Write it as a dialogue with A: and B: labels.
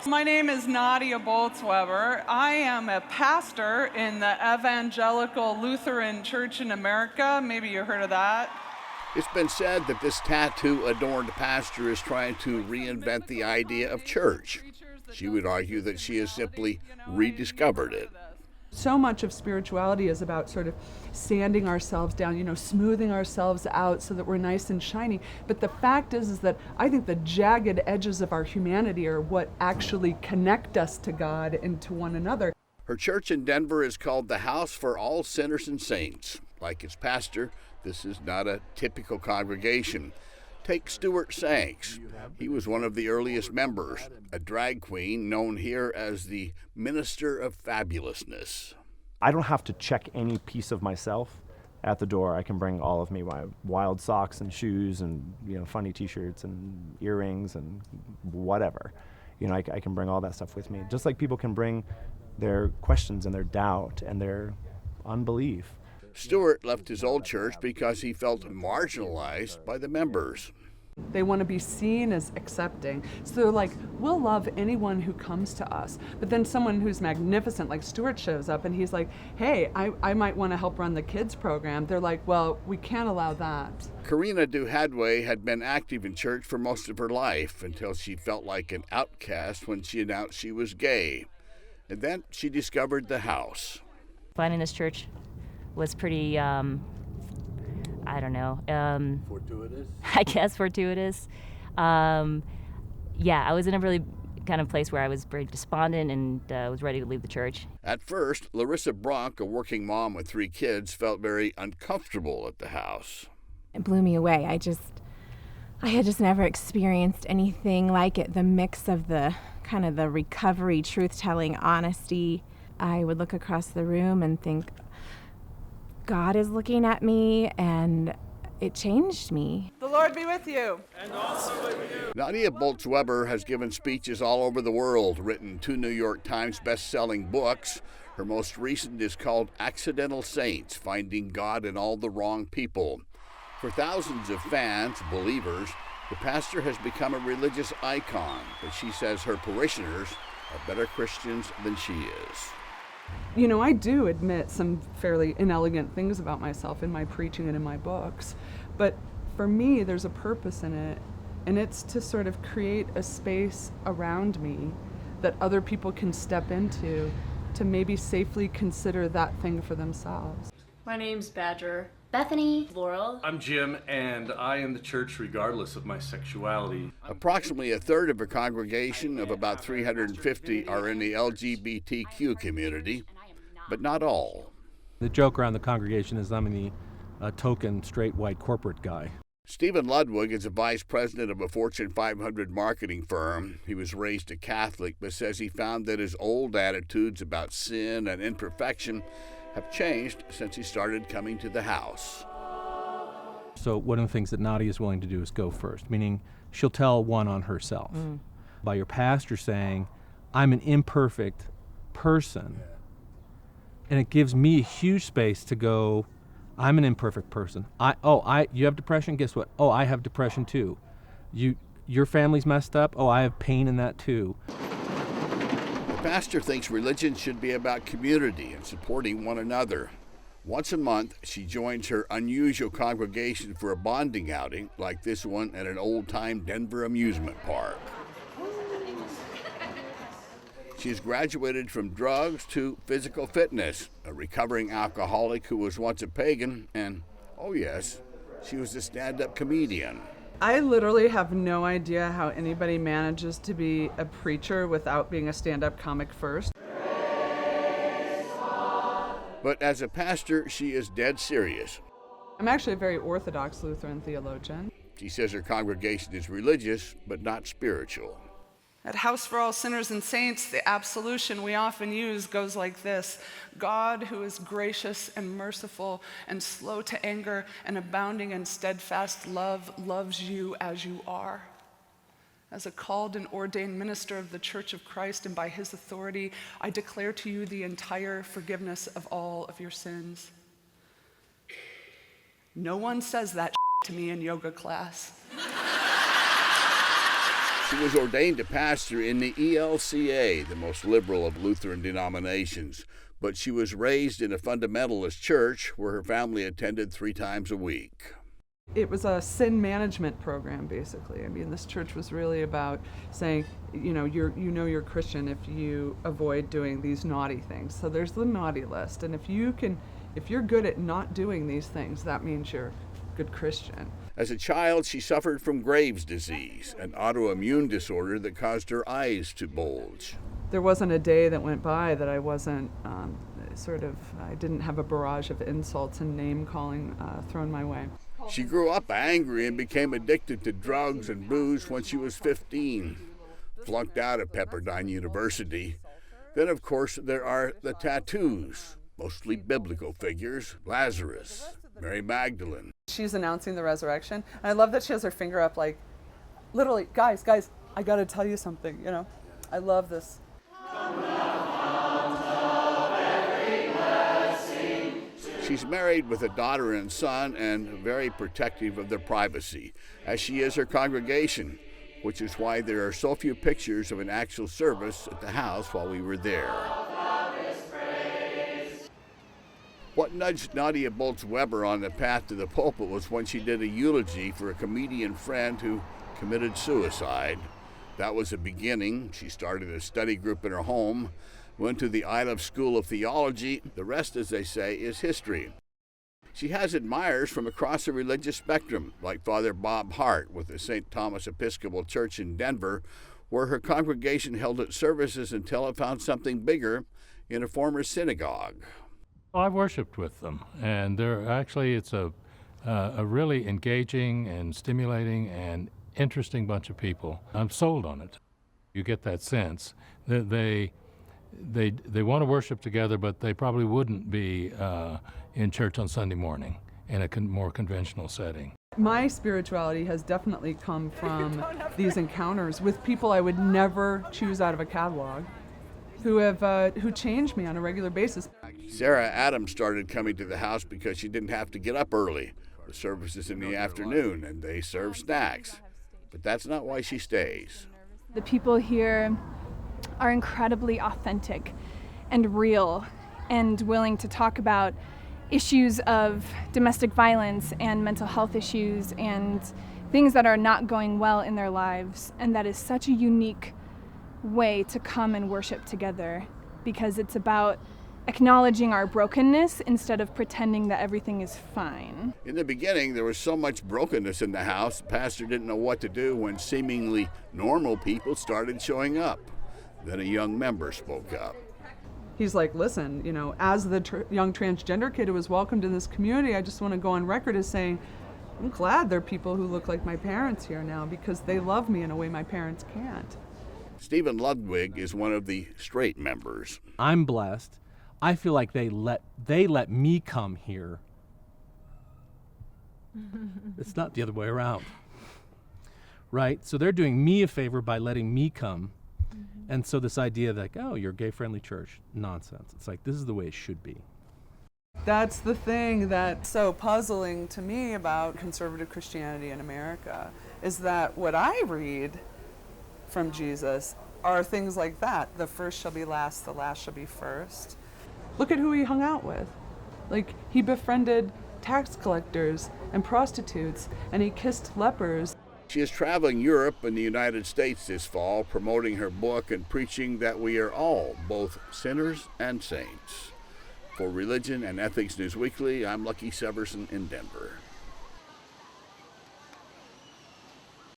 A: My name is Nadia Bolz-Weber. I am a pastor in the Evangelical Lutheran Church in America. Maybe you heard of that.
B: It's been said that this tattoo-adorned pastor is trying to reinvent the idea of church. She would argue that she has simply rediscovered it.
C: So much of spirituality is about sort of sanding ourselves down, smoothing ourselves out so that we're nice and shiny. But the fact is that I think the jagged edges of our humanity are what actually connect us to God and to one another.
B: Her church in Denver is called the House for All Sinners and Saints. Like its pastor, this is not a typical congregation. Take Stuart Sanks. He was one of the earliest members, a drag queen known here as the Minister of Fabulousness.
D: I don't have to check any piece of myself at the door. I can bring all of me, my wild socks and shoes and funny t-shirts and earrings and whatever. I can bring all that stuff with me. Just like people can bring their questions and their doubt and their unbelief.
B: Stuart left his old church because he felt marginalized by the members.
C: They want to be seen as accepting. So they're like, we'll love anyone who comes to us. But then someone who's magnificent like Stuart shows up and he's like, hey, I might want to help run the kids program. They're like, well, we can't allow that.
B: Karina Duhadway had been active in church for most of her life until she felt like an outcast when she announced she was gay. And then she discovered the house.
E: Finding this church was pretty,
B: Fortuitous?
E: I guess fortuitous. I was in a really kind of place where I was very despondent and was ready to leave the church.
B: At first, Larissa Bronk, a working mom with 3 kids, felt very uncomfortable at the house.
F: It blew me away. I had just never experienced anything like it. The mix of the kind of the recovery, truth-telling, honesty. I would look across the room and think, God is looking at me, and it changed me.
A: The Lord be with you.
G: And also with you.
B: Nadia Bolz-Weber has given speeches all over the world, written 2 New York Times best-selling books. Her most recent is called Accidental Saints, Finding God in All the Wrong People. For thousands of fans, believers, the pastor has become a religious icon, but she says her parishioners are better Christians than she is.
C: I do admit some fairly inelegant things about myself in my preaching and in my books, but for me, there's a purpose in it, and it's to sort of create a space around me that other people can step into to maybe safely consider that thing for themselves.
H: My name's Badger.
I: Bethany, Laurel.
G: I'm Jim, and I am the church regardless of my sexuality.
B: Approximately a third of her congregation of about 350 are in the LGBTQ community, but not all.
J: The joke around the congregation is I'm the token straight white corporate guy.
B: Stephen Ludwig is a vice president of a Fortune 500 marketing firm. He was raised a Catholic, but says he found that his old attitudes about sin and imperfection have changed since he started coming to the house.
J: So one of the things that Nadia is willing to do is go first, meaning she'll tell one on herself. By your pastor saying, I'm an imperfect person. And it gives me a huge space to go, I'm an imperfect person. You have depression? Guess what? Oh, I have depression too. Your family's messed up? Oh, I have pain in that too.
B: The pastor thinks religion should be about community and supporting one another. Once a month, she joins her unusual congregation for a bonding outing like this one at an old-time Denver amusement park. She's graduated from drugs to physical fitness, a recovering alcoholic who was once a pagan, and, oh yes, she was a stand-up comedian.
C: I literally have no idea how anybody manages to be a preacher without being a stand-up comic first.
B: But as a pastor, she is dead serious.
C: I'm actually a very Orthodox Lutheran theologian.
B: She says her congregation is religious, but not spiritual.
A: At House for All Sinners and Saints, the absolution we often use goes like this: God, who is gracious and merciful and slow to anger and abounding in steadfast love, loves you as you are. As a called and ordained minister of the Church of Christ, and by his authority, I declare to you the entire forgiveness of all of your sins. No one says that to me in yoga class.
B: She was ordained a pastor in the ELCA, the most liberal of Lutheran denominations, but she was raised in a fundamentalist church where her family attended 3 times a week.
C: It was a sin management program, basically. I mean, this church was really about saying, you're Christian if you avoid doing these naughty things. So there's the naughty list, and if you're good at not doing these things, that means you're a good Christian.
B: As a child, she suffered from Graves' disease, an autoimmune disorder that caused her eyes to bulge.
C: There wasn't a day that went by that I wasn't I didn't have a barrage of insults and name-calling thrown my way.
B: She grew up angry and became addicted to drugs and booze when she was 15. Flunked out of Pepperdine University. Then, of course, there are the tattoos, mostly biblical figures, Lazarus, Mary Magdalene.
C: She's announcing the resurrection. And I love that she has her finger up like, literally, guys, I got to tell you something, I love this.
B: She's married with a daughter and son and very protective of their privacy, as she is her congregation, which is why there are so few pictures of an actual service at the house while we were there. What nudged Nadia Bolz-Weber on the path to the pulpit was when she did a eulogy for a comedian friend who committed suicide. That was the beginning. She started a study group in her home, went to the Isle School of Theology. The rest, as they say, is history. She has admirers from across the religious spectrum, like Father Bob Hart with the St. Thomas Episcopal Church in Denver, where her congregation held its services until it found something bigger in a former synagogue.
H: I've worshiped with them, and it's a really engaging and stimulating and interesting bunch of people. I'm sold on it. You get that sense that they want to worship together, but they probably wouldn't be in church on Sunday morning in a more conventional setting.
C: My spirituality has definitely come from these encounters with people I would never choose out of a catalog, who change me on a regular basis.
B: Sarah Adams started coming to the house because she didn't have to get up early. The service is in the afternoon, and they serve snacks. But that's not why she stays.
I: The people here are incredibly authentic and real and willing to talk about issues of domestic violence and mental health issues and things that are not going well in their lives. And that is such a unique way to come and worship together, because it's about acknowledging our brokenness instead of pretending that everything is fine.
B: In the beginning, there was so much brokenness in the house, the pastor didn't know what to do when seemingly normal people started showing up. Then a young member spoke up.
C: He's like, listen, as the young transgender kid who was welcomed in this community, I just want to go on record as saying, I'm glad there are people who look like my parents here now, because they love me in a way my parents can't.
B: Stephen Ludwig is one of the straight members.
J: I'm blessed. I feel like they let me come here. It's not the other way around. Right? So they're doing me a favor by letting me come. And so this idea that, you're a gay-friendly church, nonsense. It's like, this is the way it should be.
C: That's the thing that's so puzzling to me about conservative Christianity in America, is that what I read from Jesus are things like that. The first shall be last, the last shall be first. Look at who he hung out with. Like, he befriended tax collectors and prostitutes, and he kissed lepers.
B: She is traveling Europe and the United States this fall, promoting her book and preaching that we are all both sinners and saints. For Religion and Ethics NewsWeekly, I'm Lucky Severson in Denver.